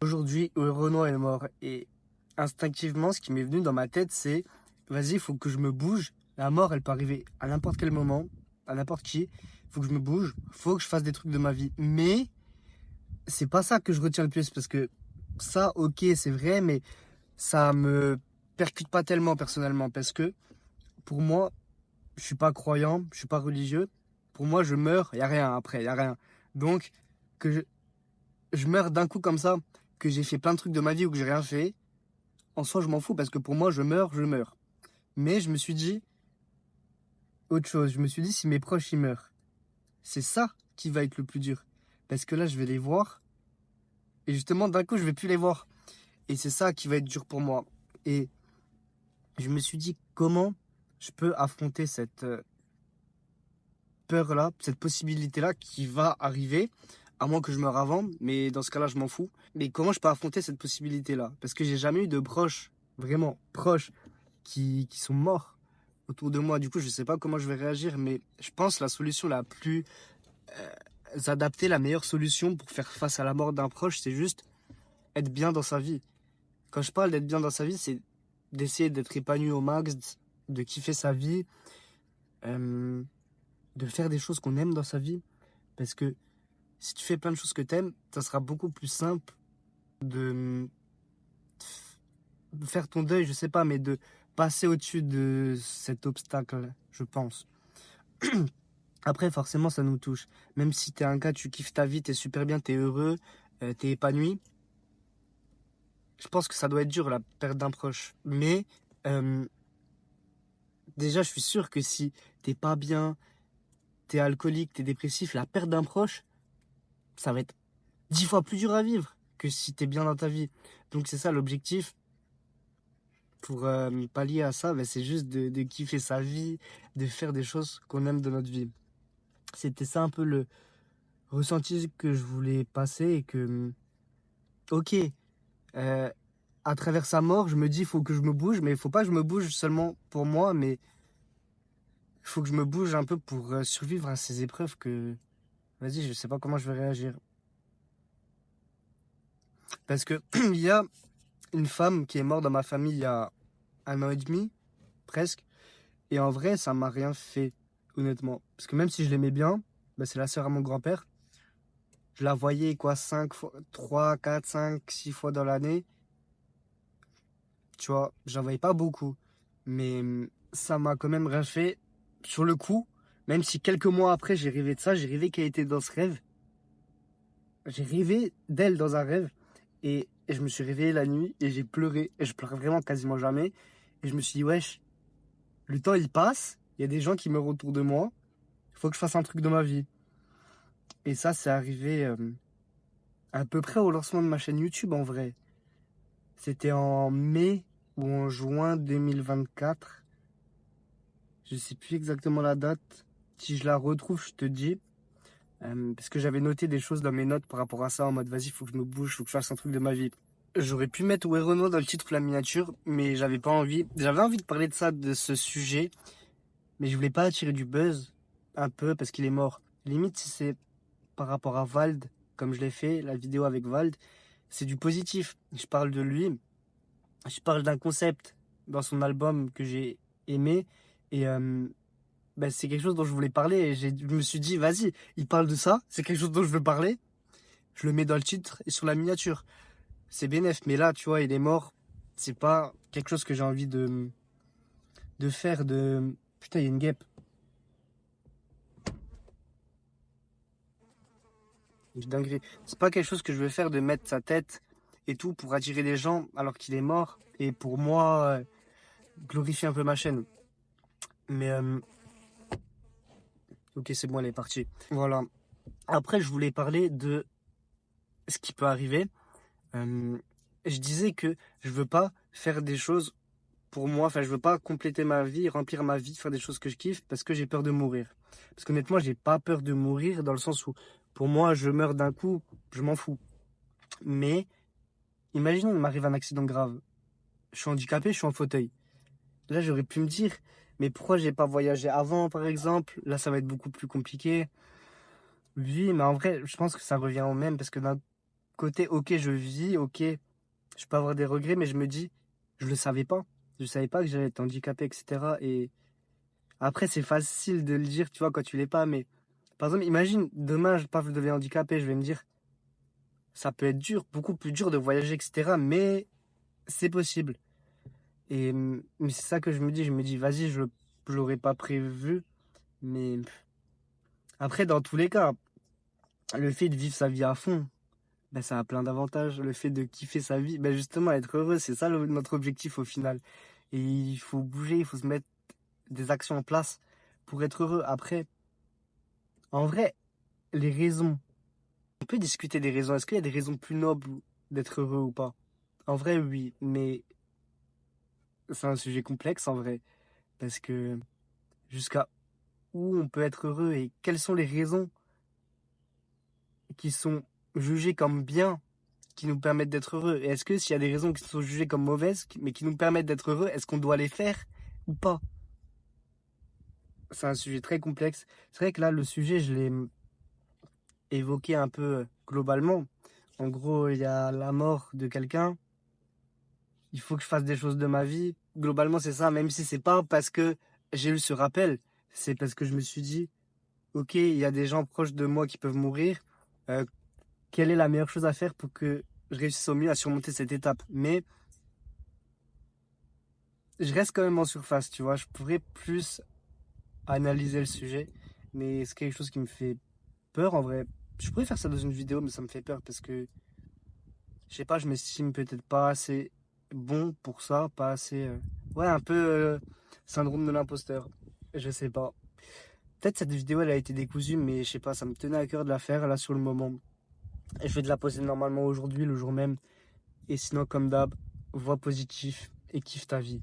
Aujourd'hui, Renaud est mort et instinctivement, ce qui m'est venu dans ma tête, c'est vas-y, il faut que je me bouge. La mort, elle peut arriver à n'importe quel moment, à n'importe qui. Il faut que je me bouge, il faut que je fasse des trucs de ma vie. Mais c'est pas ça que je retiens le plus parce que ça, ok, c'est vrai, mais ça me percute pas tellement personnellement parce que pour moi, je suis pas croyant, je suis pas religieux. Pour moi, je meurs, il y a rien après, il y a rien. Donc que je meurs d'un coup comme ça, que j'ai fait plein de trucs de ma vie ou que j'ai rien fait, en soi, je m'en fous parce que pour moi, je meurs, je meurs. Mais je me suis dit autre chose. Je me suis dit, si mes proches, ils meurent, c'est ça qui va être le plus dur. Parce que là, je vais les voir. Et justement, d'un coup, je vais plus les voir. Et c'est ça qui va être dur pour moi. Et je me suis dit, comment je peux affronter cette peur-là, cette possibilité-là qui va arriver, à moins que je meure avant, mais dans ce cas-là, je m'en fous. Mais comment je peux affronter cette possibilité-là? Parce que j'ai jamais eu de proches, vraiment proches, qui sont morts autour de moi. Du coup, je sais pas comment je vais réagir, mais je pense la solution la plus adaptée, la meilleure solution pour faire face à la mort d'un proche, c'est juste être bien dans sa vie. Quand je parle d'être bien dans sa vie, c'est d'essayer d'être épanoui au max, de kiffer sa vie, euh, de faire des choses qu'on aime dans sa vie. Parce que si tu fais plein de choses que tu aimes, ça sera beaucoup plus simple de faire ton deuil, je sais pas, mais de passer au-dessus de cet obstacle, je pense. Après, forcément, ça nous touche. Même si t'es un gars, tu kiffes ta vie, t'es super bien, t'es heureux, t'es épanoui. Je pense que ça doit être dur, la perte d'un proche. Mais euh, déjà, je suis sûr que si t'es pas bien, t'es alcoolique, t'es dépressif, la perte d'un proche, ça va être 10 fois plus dur à vivre que si t'es bien dans ta vie. Donc c'est ça l'objectif pour pallier à ça, ben, c'est juste de kiffer sa vie, de faire des choses qu'on aime dans notre vie. C'était ça un peu le ressenti que je voulais passer et que, ok, euh, à travers sa mort, je me dis, il faut que je me bouge, mais il faut pas que je me bouge seulement pour moi, mais il faut que je me bouge un peu pour survivre à ces épreuves que, vas-y, je sais pas comment je vais réagir. Parce que il y a une femme qui est morte dans ma famille il y a 1 an et demi, presque, et en vrai, ça m'a rien fait, honnêtement. Parce que même si je l'aimais bien, bah, c'est la sœur à mon grand-père. Je la voyais, quoi, 5 fois, 3, 4, 5, 6 fois dans l'année. Tu vois, j'en voyais pas beaucoup. Mais ça m'a quand même rien fait sur le coup. Même si quelques mois après, j'ai rêvé de ça, j'ai rêvé qu'elle était dans ce rêve. J'ai rêvé d'elle dans un rêve. Et je me suis réveillé la nuit et j'ai pleuré. Et je pleure vraiment quasiment jamais. Et je me suis dit, wesh, le temps il passe. Il y a des gens qui meurent autour de moi. Il faut que je fasse un truc de ma vie. Et ça, c'est arrivé à peu près au lancement de ma chaîne YouTube en vrai. C'était en mai ou en juin 2024. Je sais plus exactement la date. Si je la retrouve, je te dis. Parce que j'avais noté des choses dans mes notes par rapport à ça, en mode vas-y, faut que je me bouge, faut que je fasse un truc de ma vie. J'aurais pu mettre Ouais Renaud dans le titre ou la miniature, mais j'avais pas envie. J'avais envie de parler de ça, de ce sujet, mais je voulais pas attirer du buzz, un peu, parce qu'il est mort. Limite, si c'est par rapport à Vald, comme je l'ai fait, la vidéo avec Vald, c'est du positif. Je parle de lui, je parle d'un concept dans son album que j'ai aimé, et ben, c'est quelque chose dont je voulais parler, et je me suis dit, vas-y, il parle de ça, c'est quelque chose dont je veux parler, je le mets dans le titre et sur la miniature. C'est bénef, mais là, tu vois, il est mort, c'est pas quelque chose que j'ai envie de faire, de... Putain, il y a une guêpe. Une dinguerie. C'est pas quelque chose que je veux faire de mettre sa tête et tout pour attirer les gens alors qu'il est mort et pour moi glorifier un peu ma chaîne. Mais ok, c'est bon, elle est partie. Voilà. Après, je voulais parler de ce qui peut arriver. Euh, je disais que je veux pas faire des choses pour moi, enfin, je veux pas compléter ma vie, remplir ma vie, faire des choses que je kiffe parce que j'ai peur de mourir. Parce qu'honnêtement, j'ai pas peur de mourir dans le sens où, pour moi, je meurs d'un coup, je m'en fous. Mais, imaginons, il m'arrive un accident grave. Je suis handicapé, je suis en fauteuil. Là, j'aurais pu me dire, mais pourquoi j'ai pas voyagé avant, par exemple? Là, ça va être beaucoup plus compliqué. Oui, mais en vrai, je pense que ça revient au même parce que d'un côté, ok, je vis, ok, je peux avoir des regrets, mais je me dis, je le savais pas. Je savais pas que j'allais être handicapé, etc. Et après, c'est facile de le dire, tu vois, quand tu l'es pas, mais par exemple, imagine, demain, paf, je deviens handicapé, je vais me dire, ça peut être dur, beaucoup plus dur de voyager, etc. Mais c'est possible. Et mais c'est ça que je me dis, vas-y, je l'aurais pas prévu. Mais après, dans tous les cas, le fait de vivre sa vie à fond, ben, ça a plein d'avantages. Le fait de kiffer sa vie, ben, justement, être heureux, c'est ça notre objectif au final. Et il faut bouger, il faut se mettre des actions en place pour être heureux. Après, en vrai, les raisons, on peut discuter des raisons. Est-ce qu'il y a des raisons plus nobles d'être heureux ou pas? En vrai, oui, mais c'est un sujet complexe en vrai. Parce que jusqu'à où on peut être heureux et quelles sont les raisons qui sont jugées comme bien, qui nous permettent d'être heureux. Et est-ce que s'il y a des raisons qui sont jugées comme mauvaises, mais qui nous permettent d'être heureux, est-ce qu'on doit les faire ou pas? C'est un sujet très complexe. C'est vrai que là, le sujet, je l'ai évoqué un peu globalement. En gros, il y a la mort de quelqu'un. Il faut que je fasse des choses de ma vie. Globalement, c'est ça, même si c'est pas parce que j'ai eu ce rappel. C'est parce que je me suis dit, ok, il y a des gens proches de moi qui peuvent mourir. Euh, Quelle est la meilleure chose à faire pour que je réussisse au mieux à surmonter cette étape? Mais je reste quand même en surface, tu vois. Je pourrais plus analyser le sujet, mais c'est quelque chose qui me fait peur en vrai. Je pourrais faire ça dans une vidéo, mais ça me fait peur parce que, je sais pas, je m'estime peut-être pas assez bon pour ça, pas assez. Ouais, un peu syndrome de l'imposteur. Je sais pas. Peut-être cette vidéo elle a été décousue, mais je sais pas, ça me tenait à cœur de la faire là sur le moment. Et je vais te la poser normalement aujourd'hui, le jour même. Et sinon, comme d'hab, vois positif et kiffe ta vie.